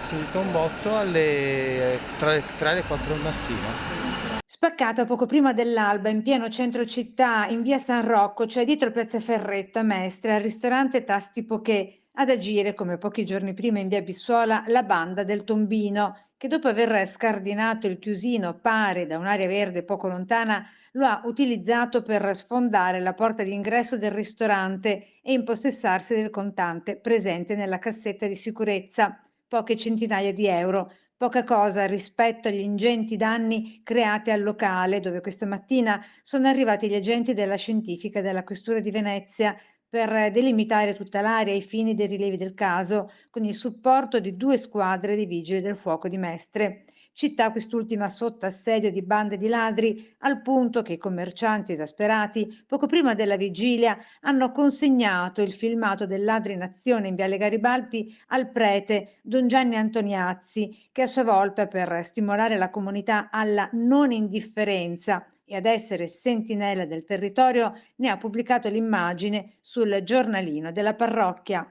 sentito un botto tra le 3 e le 4 del mattino. Spaccata poco prima dell'alba, in pieno centro città, in via San Rocco, cioè dietro Piazza Ferretta, Mestre, al ristorante Tasti Poché, ad agire, come pochi giorni prima in via Bissuola, la banda del Tombino, che dopo aver scardinato il chiusino pari da un'area verde poco lontana, lo ha utilizzato per sfondare la porta d'ingresso del ristorante e impossessarsi del contante presente nella cassetta di sicurezza, poche centinaia di euro. Poca cosa rispetto agli ingenti danni creati al locale, dove questa mattina sono arrivati gli agenti della scientifica della Questura di Venezia per delimitare tutta l'area ai fini dei rilevi del caso, con il supporto di 2 squadre di vigili del fuoco di Mestre. Città quest'ultima sotto assedio di bande di ladri, al punto che i commercianti esasperati, poco prima della vigilia, hanno consegnato il filmato del ladro in azione in Viale Garibaldi al prete Don Gianni Antoniazzi, che a sua volta, per stimolare la comunità alla non indifferenza e ad essere sentinella del territorio, ne ha pubblicato l'immagine sul giornalino della parrocchia.